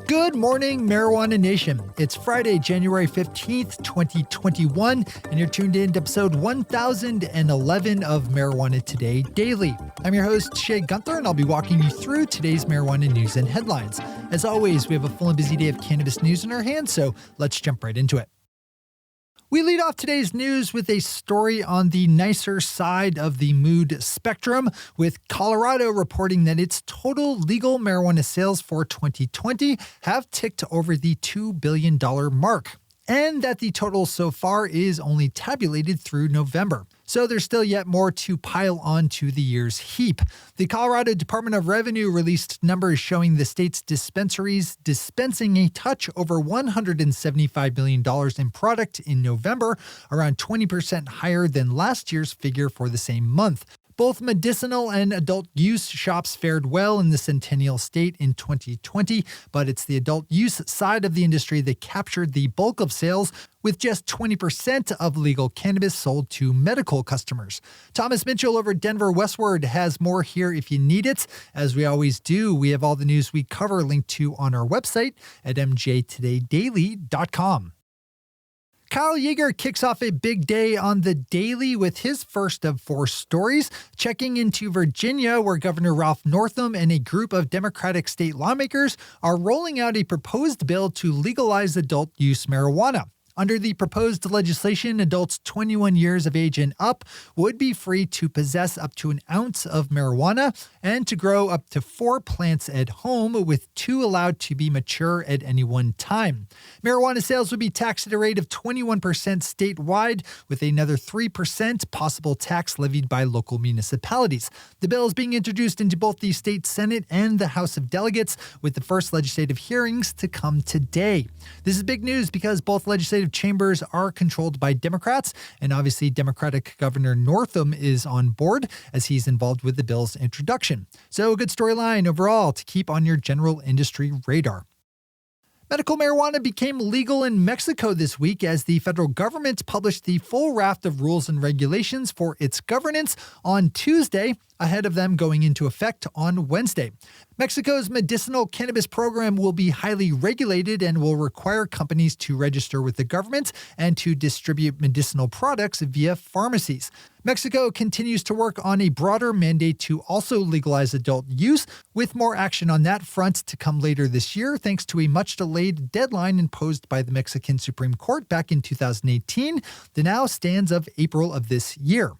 Good morning, Marijuana Nation. It's Friday, January 15th, 2021, and you're tuned in to episode 1011 of Marijuana Today Daily. I'm your host, Shay Gunther, and I'll be walking you through today's marijuana news and headlines. As always, we have a full and busy day of cannabis news in our hands, so let's jump right into it. We lead off today's news with a story on the nicer side of the mood spectrum, with Colorado reporting that its total legal marijuana sales for 2020 have ticked over the $2 billion mark, and that the total so far is only tabulated through November. So there's still yet more to pile onto the year's heap. The Colorado Department of Revenue released numbers showing the state's dispensaries dispensing a touch over $175 million in product in November, around 20% higher than last year's figure for the same month. Both medicinal and adult use shops fared well in the Centennial State in 2020, but it's the adult use side of the industry that captured the bulk of sales, with just 20% of legal cannabis sold to medical customers. Thomas Mitchell over Denver Westward has more here if you need it. As we always do, we have all the news we cover linked to on our website at mjtodaydaily.com. Kyle Yeager kicks off a big day on the Daily with his first of 4 stories, checking into Virginia, where Governor Ralph Northam and a group of Democratic state lawmakers are rolling out a proposed bill to legalize adult use marijuana. Under the proposed legislation, adults 21 years of age and up would be free to possess up to an ounce of marijuana and to grow up to 4 plants at home, with 2 allowed to be mature at any one time. Marijuana sales would be taxed at a rate of 21% statewide, with another 3% possible tax levied by local municipalities. The bill is being introduced into both the state Senate and the House of Delegates, with the first legislative hearings to come today. This is big news because both legislative chambers are controlled by Democrats, and obviously Democratic Governor Northam is on board as he's involved with the bill's introduction. So a good storyline overall to keep on your general industry radar. Medical marijuana became legal in Mexico this week as the federal government published the full raft of rules and regulations for its governance on Tuesday, ahead of them going into effect on Wednesday. Mexico's medicinal cannabis program will be highly regulated and will require companies to register with the government and to distribute medicinal products via pharmacies. Mexico continues to work on a broader mandate to also legalize adult use, with more action on that front to come later this year, thanks to a much-delayed deadline imposed by the Mexican Supreme Court back in 2018 that now stands of April of this year.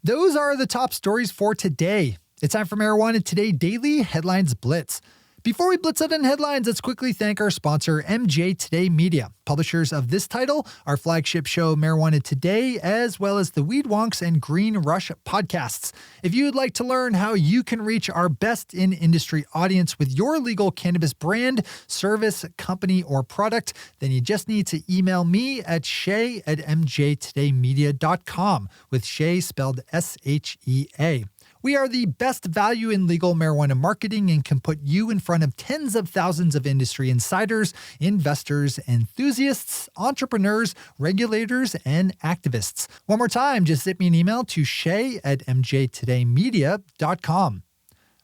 Those are the top stories for today. It's time for Marijuana Today Daily Headlines Blitz. Before we blitz out in headlines, let's quickly thank our sponsor, MJ Today Media, publishers of this title, our flagship show Marijuana Today, as well as the Weed Wonks and Green Rush podcasts. If you would like to learn how you can reach our best-in-industry audience with your legal cannabis brand, service, company, or product, then you just need to email me at shay@mjtodaymedia.com, with Shay spelled S-H-E-A. We are the best value in legal marijuana marketing and can put you in front of tens of thousands of industry insiders, investors, enthusiasts, entrepreneurs, regulators, and activists. One more time, just zip me an email to shay@mjtodaymedia.com.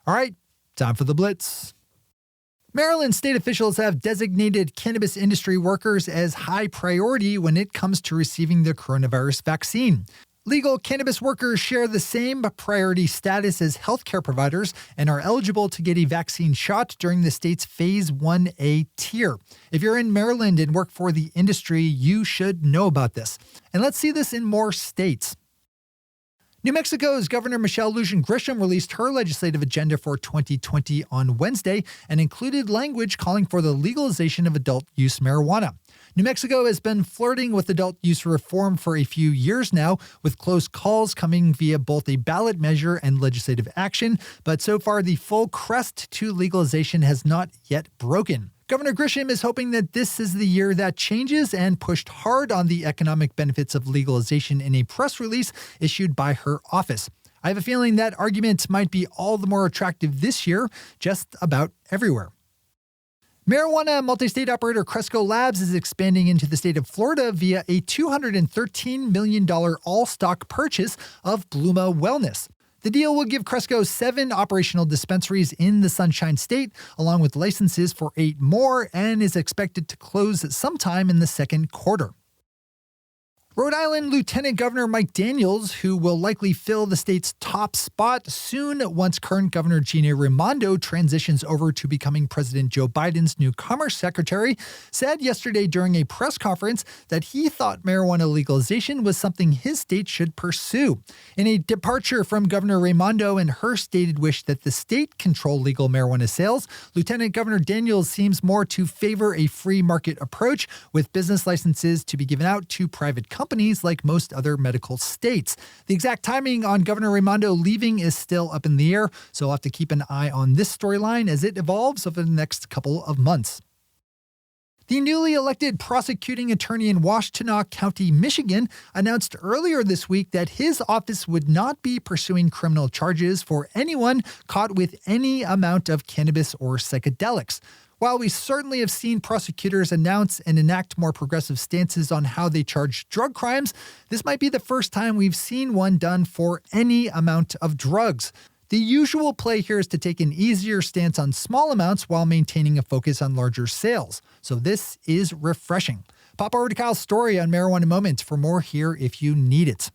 All right, time for the Blitz. Maryland state officials have designated cannabis industry workers as high priority when it comes to receiving the coronavirus vaccine. Legal cannabis workers share the same priority status as healthcare providers and are eligible to get a vaccine shot during the state's Phase 1A tier. If you're in Maryland and work for the industry, you should know about this. And let's see this in more states. New Mexico's Governor Michelle Lujan Grisham released her legislative agenda for 2020 on Wednesday and included language calling for the legalization of adult use marijuana. New Mexico has been flirting with adult use reform for a few years now, with close calls coming via both a ballot measure and legislative action, but so far the full crest to legalization has not yet broken. Governor Grisham is hoping that this is the year that changes and pushed hard on the economic benefits of legalization in a press release issued by her office. I have a feeling that argument might be all the more attractive this year, just about everywhere. Marijuana multi-state operator Cresco Labs is expanding into the state of Florida via a $213 million all-stock purchase of Bluma Wellness. The deal will give Cresco 7 operational dispensaries in the Sunshine State, along with licenses for 8 more, and is expected to close sometime in the second quarter. Rhode Island Lieutenant Governor Mike Daniels, who will likely fill the state's top spot soon once current Governor Gina Raimondo transitions over to becoming President Joe Biden's new Commerce Secretary, said yesterday during a press conference that he thought marijuana legalization was something his state should pursue. In a departure from Governor Raimondo and her stated wish that the state control legal marijuana sales, Lieutenant Governor Daniels seems more to favor a free market approach, with business licenses to be given out to private companies like most other medical states. The exact timing on Governor Raimondo leaving is still up in the air, so we'll have to keep an eye on this storyline as it evolves over the next couple of months. The newly elected prosecuting attorney in Washtenaw County, Michigan, announced earlier this week that his office would not be pursuing criminal charges for anyone caught with any amount of cannabis or psychedelics. While we certainly have seen prosecutors announce and enact more progressive stances on how they charge drug crimes, this might be the first time we've seen one done for any amount of drugs. The usual play here is to take an easier stance on small amounts while maintaining a focus on larger sales. So this is refreshing. Pop over to Kyle's story on Marijuana Moments for more here if you need it.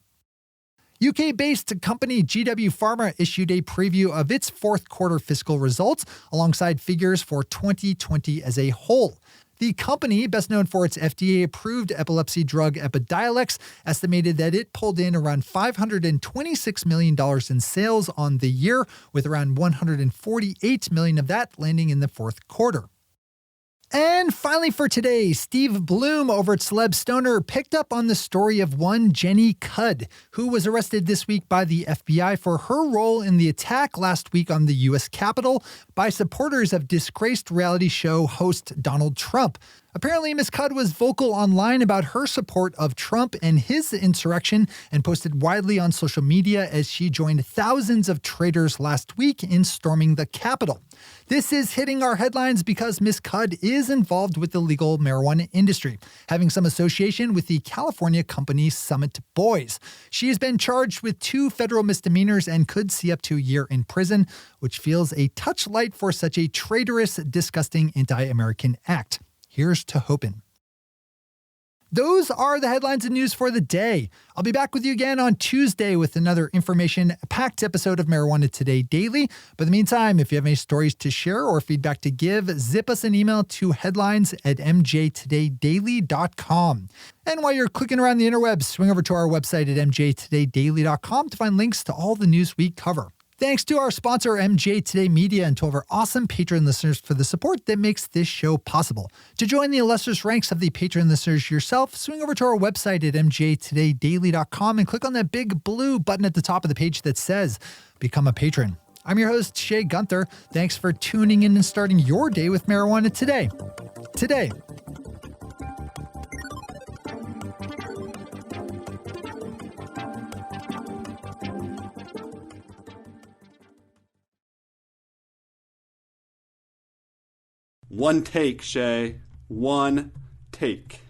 UK-based company GW Pharma issued a preview of its fourth quarter fiscal results alongside figures for 2020 as a whole. The company, best known for its FDA-approved epilepsy drug Epidiolex, estimated that it pulled in around $526 million in sales on the year, with around $148 million of that landing in the fourth quarter. And finally for today, Steve Bloom over at Celeb Stoner picked up on the story of one Jenny Cudd, who was arrested this week by the FBI for her role in the attack last week on the U.S. Capitol by supporters of disgraced reality show host Donald Trump. Apparently, Ms. Cudd was vocal online about her support of Trump and his insurrection and posted widely on social media as she joined thousands of traitors last week in storming the Capitol. This is hitting our headlines because Ms. Cudd is involved with the legal marijuana industry, having some association with the California company Summit Boys. She has been charged with 2 federal misdemeanors and could see up to a year in prison, which feels a touch light for such a traitorous, disgusting anti-American act. Here's to hoping. Those are the headlines and news for the day. I'll be back with you again on Tuesday with another information-packed episode of Marijuana Today Daily. But in the meantime, if you have any stories to share or feedback to give, zip us an email to headlines@mjtodaydaily.com. And while you're clicking around the interwebs, swing over to our website at mjtodaydaily.com to find links to all the news we cover. Thanks to our sponsor, MJ Today Media, and to all of our awesome Patreon listeners for the support that makes this show possible. To join the illustrious ranks of the Patreon listeners yourself, swing over to our website at mjtodaydaily.com and click on that big blue button at the top of the page that says, Become a Patron. I'm your host, Shay Gunther. Thanks for tuning in and starting your day with Marijuana Today. Today. One take, Shay. One take.